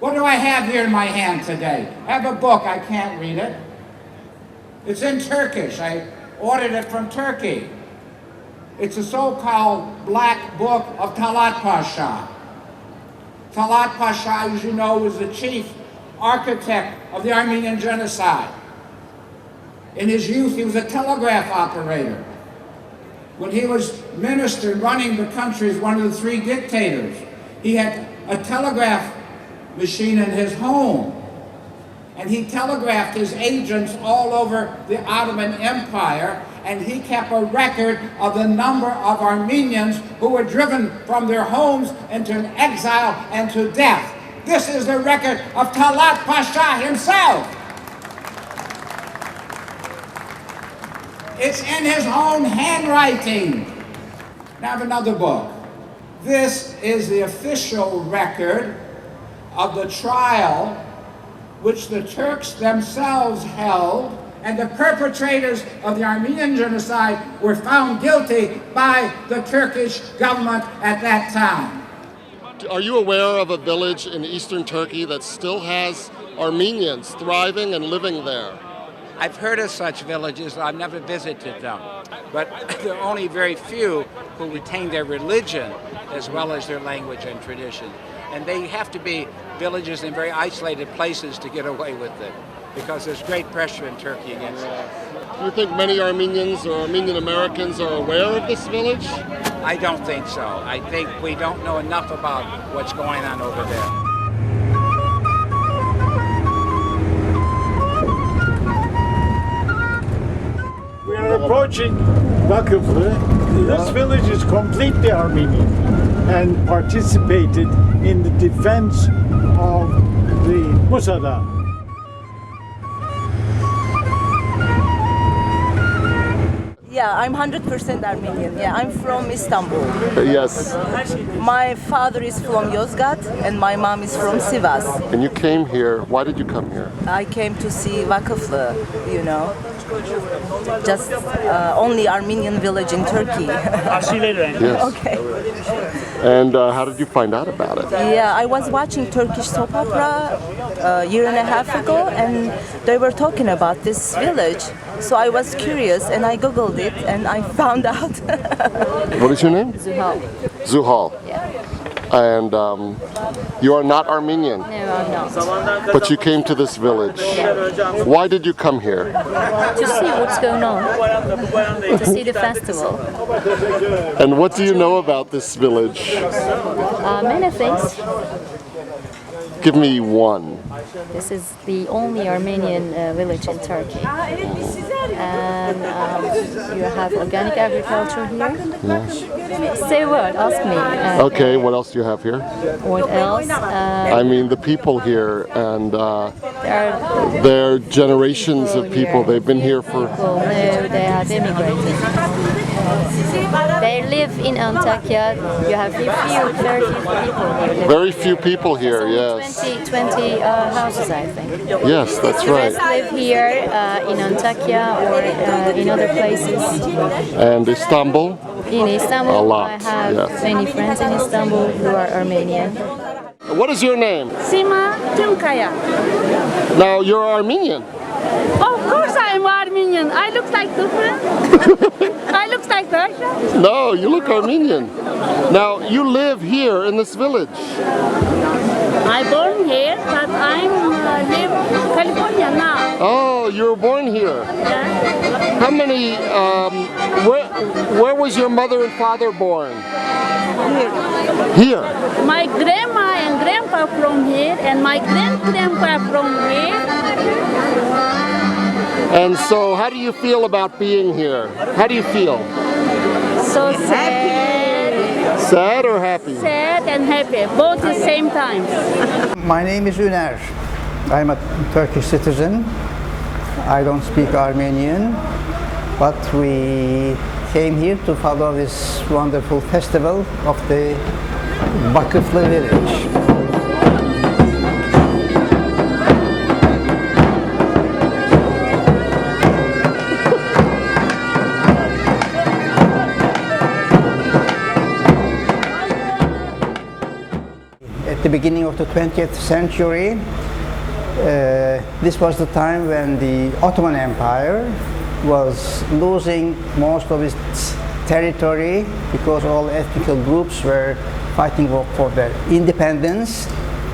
What do I have here in my hand today? I have a book. I can't read it. It's in Turkish. I ordered it from Turkey. It's a so-called Black Book of Talat Pasha. Talat Pasha, as you know, was the chief architect of the Armenian genocide. In his youth, he was a telegraph operator. When he was minister running the country as one of the three dictators, he had a telegraph machine in his home. And he telegraphed his agents all over the Ottoman Empire, and he kept a record of the number of Armenians who were driven from their homes into exile and to death. This is the record of Talat Pasha himself. It's in his own handwriting. Now I have another book. This is the official record of the trial which the Turks themselves held, and the perpetrators of the Armenian genocide were found guilty by the Turkish government at that time. Are you aware of a village in eastern Turkey that still has Armenians thriving and living there? I've heard of such villages, I've never visited them, but there are only very few who retain their religion as well as their language and tradition. And they have to be villages in very isolated places to get away with it, because there's great pressure in Turkey against it. Do you think many Armenians or Armenian Americans are aware of this village? I don't think so. I think we don't know enough about what's going on over there. We are approaching Vakifli. This village is completely Armenian and participated in the defense of the Musada. Yeah, I'm 100% Armenian. Yeah, I'm from Istanbul. Yes. My father is from Yozgat and my mom is from Sivas. And you came here. Why did you come here? I came to see Vakifli, you know. Just only Armenian village in Turkey. Yes. Okay. And how did you find out about it? Yeah, I was watching Turkish soap opera a year and a half ago, and they were talking about this village. So I was curious, and I googled it, and I found out. What is your name? Zuhal. Zuhal. Yeah. And you are not Armenian, No, I'm not. but you came to this village. Why did you come here? To see what's going on, to see the festival. And what do you know about this village? Many things. Give me one. This is the only Armenian village in Turkey. And you have organic agriculture here. Yes. Say what? Ask me. Okay, what else do you have here? What else? I mean, the people here, and There are they're generations of people. They've been here for... people. No, they have immigrated. They live in Antakya. You have very few people here. Very few people here, yes. 20 houses, I think. Yes, that's The right. rest live here in Antakya or in other places. And Istanbul? In Istanbul, A lot, I have yes. many friends in Istanbul who are Armenian. What is your name? Sima Tümkaya. Now, you're Armenian. Of course I am Armenian. I look like different. I look like Russian. No, you look Armenian. Now, you live here in this village. I born here, but I'm live California now. Oh, you were born here. Yeah. How many, where was your mother and father born? Here. My grandma and grandpa from here, and my grandpa from here. And so, how do you feel about being here? How do you feel? So sad, Sad or happy? sad and happy, both at the same time. My name is Üner. I'm a Turkish citizen. I don't speak Armenian, but we came here to follow this wonderful festival of the Vakifli village. At the beginning of the 20th century. This was the time when the Ottoman Empire was losing most of its territory because all ethnic groups were fighting for their independence.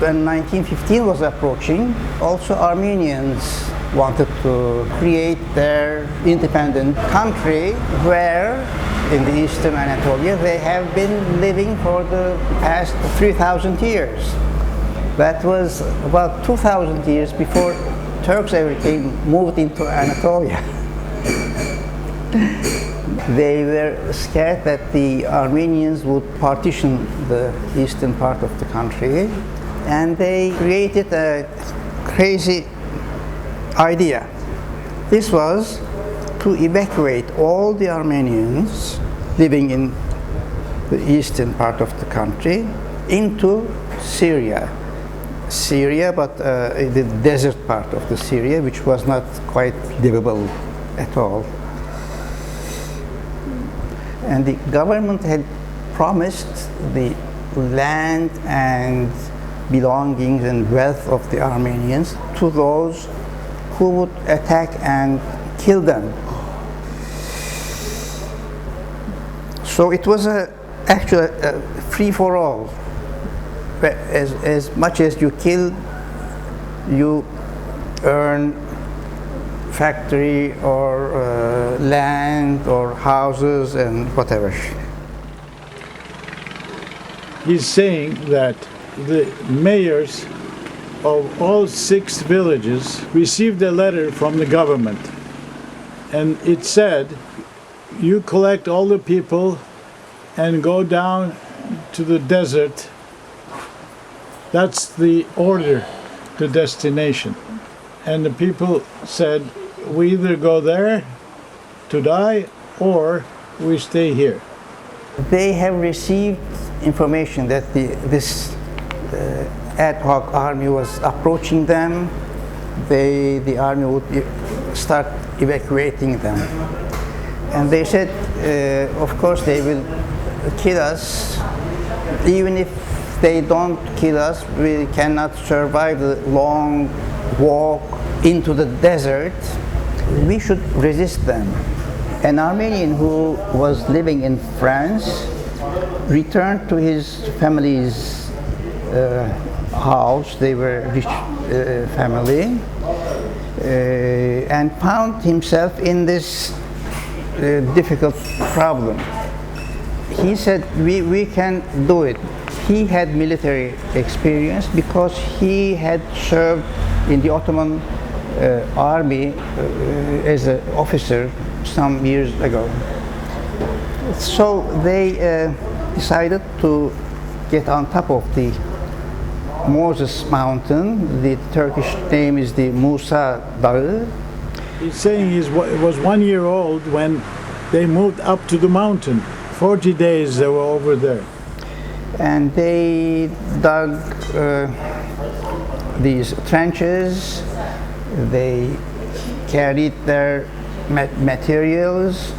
When 1915 was approaching, also Armenians wanted to create their independent country where in the eastern Anatolia they have been living for the past 3,000 years. That was about 2,000 years before Turks ever moved into Anatolia. They were scared that the Armenians would partition the eastern part of the country, and they created a crazy idea. This was to evacuate all the Armenians living in the eastern part of the country into Syria, but the desert part of the Syria, which was not quite livable at all. And the government had promised the land and belongings and wealth of the Armenians to those who would attack and kill them. So it was actually a free-for-all. As much as you kill, you earn factory or land or houses and whatever. He's saying that the mayors of all 6 villages received a letter from the government, and it said, you collect all the people and go down to the desert. That's the order, the destination. And the people said, we either go there to die or we stay here. They have received information that this ad hoc army was approaching them. The army would start evacuating them. And they said, of course they will kill us. Even if they don't kill us, we cannot survive the long walk into the desert. We should resist them. An Armenian who was living in France returned to his family's house. They were a rich family, and found himself in this difficult problem. He said, we can do it. He had military experience because he had served in the Ottoman army as an officer some years ago. So they decided to get on top of the Moses mountain. The Turkish name is the Musa Dağı. He's saying he was 1 year old when they moved up to the mountain. 40 days they were over there. And they dug these trenches. They carried their materials.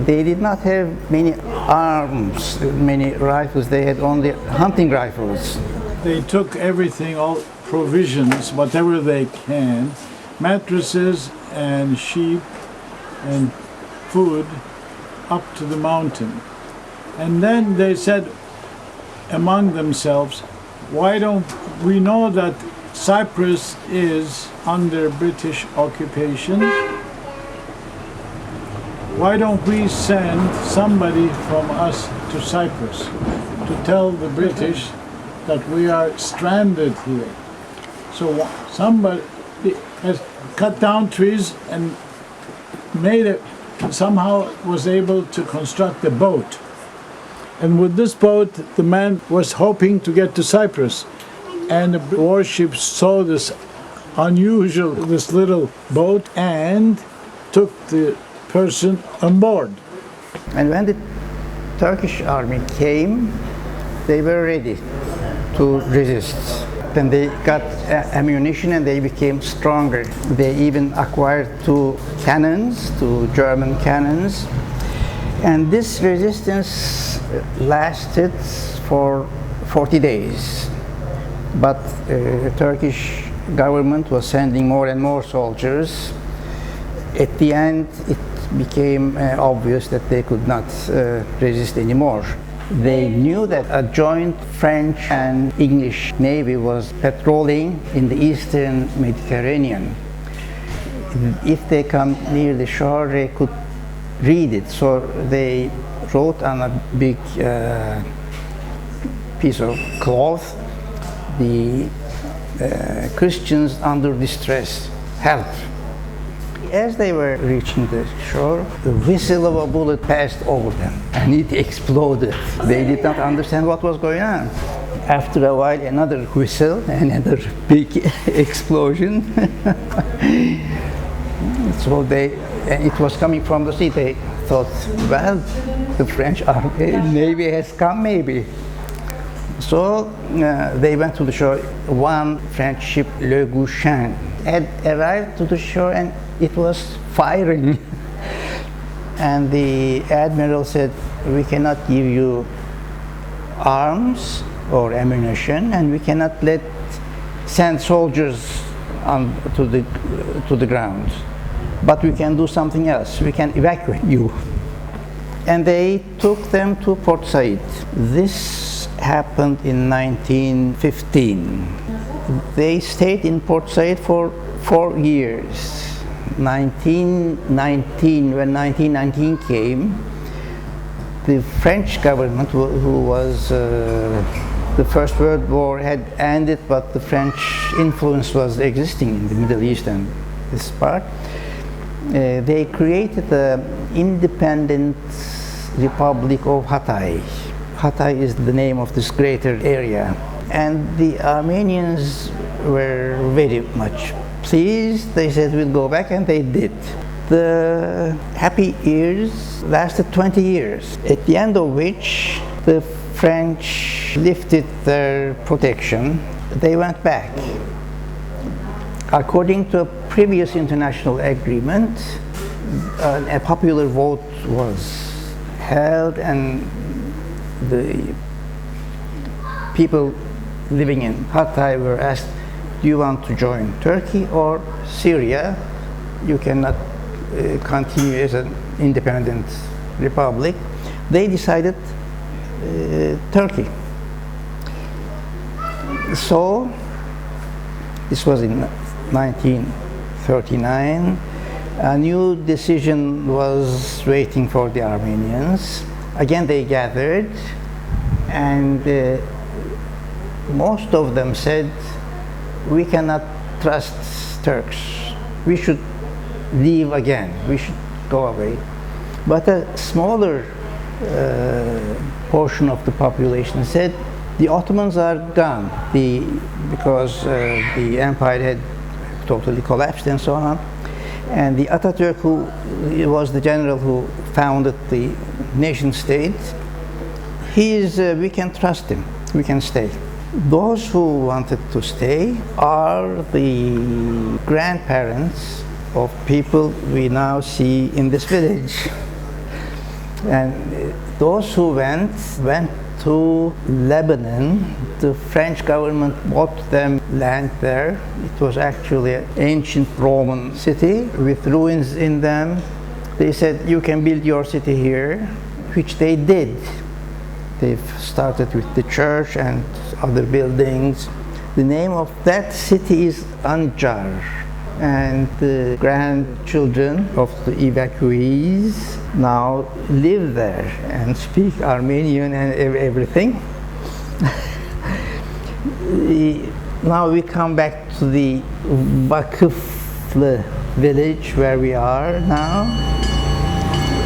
They did not have many arms, many rifles. They had only hunting rifles. They took everything, all provisions, whatever they can, mattresses and sheep and food up to the mountain. And then they said among themselves, why don't we know that Cyprus is under British occupation? Why don't we send somebody from us to Cyprus to tell the British that we are stranded here? So somebody has cut down trees and somehow was able to construct a boat. And with this boat, the man was hoping to get to Cyprus. And the warships saw this little boat and took the person on board. And when the Turkish army came, they were ready to resist. Then they got ammunition and they became stronger. They even acquired 2 cannons, 2 German cannons. And this resistance lasted for 40 days. but the Turkish government was sending more and more soldiers. At the end, it became obvious that they could not resist anymore. They knew that a joint French and English navy was patrolling in the eastern Mediterranean. If they come near the shore, they could read it. So they wrote on a big piece of cloth, the Christians under distress, help. As they were reaching the shore, the whistle of a bullet passed over them and it exploded. They did not understand what was going on. After a while, another whistle, another big explosion. So it was coming from the sea. They thought, well, the French Navy has come maybe. So they went to the shore. One French ship, Le Gouchin, had arrived to the shore and it was firing. And the admiral said, we cannot give you arms or ammunition, and we cannot send soldiers to the ground. But we can do something else. We can evacuate you. And they took them to Port Said. This happened in 1915. They stayed in Port Said for 4 years. 1919, when 1919 came, the French government, who was the First World War had ended, but the French influence was existing in the Middle East and this part. They created the independent Republic of Hatay. Hatay is the name of this greater area. And the Armenians were very much pleased. They said, we'll go back, and they did. The happy years lasted 20 years, at the end of which the French lifted their protection. They went back. According to a previous international agreement, a popular vote was held, and the people living in Hatay were asked, do you want to join Turkey or Syria? You cannot continue as an independent republic. They decided Turkey. So this was in 1939. A new decision was waiting for the Armenians. Again, they gathered, and most of them said, we cannot trust Turks. We should leave again. We should go away. But a smaller portion of the population said, the Ottomans are gone, because the empire had totally collapsed and so on. And the Atatürk, who was the general who founded the nation state, we can trust him. We can stay. Those who wanted to stay are the grandparents of people we now see in this village. And those who went to Lebanon. The French government bought them land there. It was actually an ancient Roman city with ruins in them. They said, you can build your city here, which they did. They've started with the church and other buildings. The name of that city is Anjar. And the grandchildren of the evacuees now live there and speak Armenian and everything. Now we come back to the Vakifli village where we are now.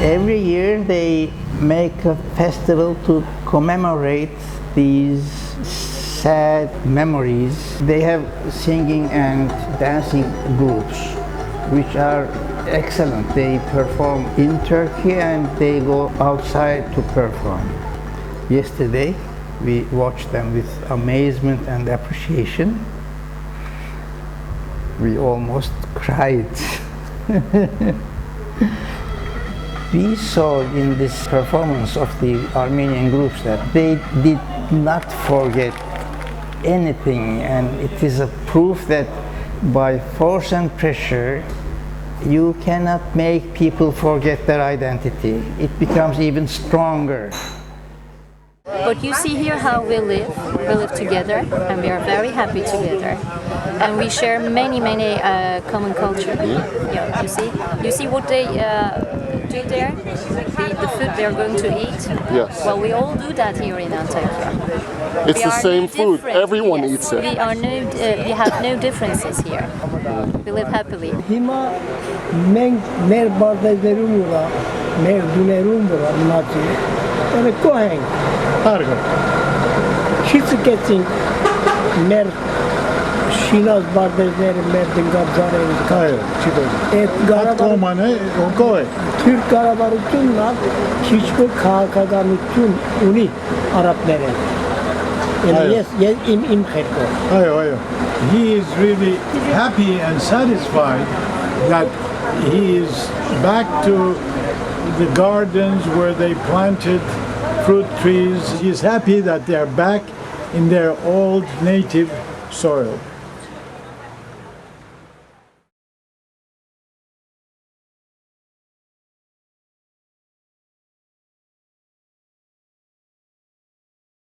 Every year they make a festival to commemorate these sad memories. They have singing and dancing groups which are excellent. They perform in Turkey and they go outside to perform. Yesterday we watched them with amazement and appreciation. We almost cried. We saw in this performance of the Armenian groups that they did not forget anything, and it is a proof that by force and pressure you cannot make people forget their identity. It becomes even stronger. But you see here how we live together, and we are very happy together, and we share many common culture. Yeah, you see what they do there, the food they're going to eat. Yes. Well, we all do that here in Antakya. It's We the are same no food. different, Everyone yes. eats it. We have no differences here. We live happily. Հիմա մենք մեր բարդերում ուրա, մեր դուներում ուրա մնացի, elə կոհենք, Harika. չի ծկեցինք մեր շինած բարդերները, մեր դնգաբձարերը, Hayır, çıkıyor. այդ Ղարաբաղ Atkomanı okoy. Türk կառավարությունն քիչ քաղաքականություն ունի արաբները։ Այո. Ես իմ խելքով Hayır. He is really happy and satisfied that he is back to the gardens where they planted fruit trees. He is happy that they are back in their old native soil.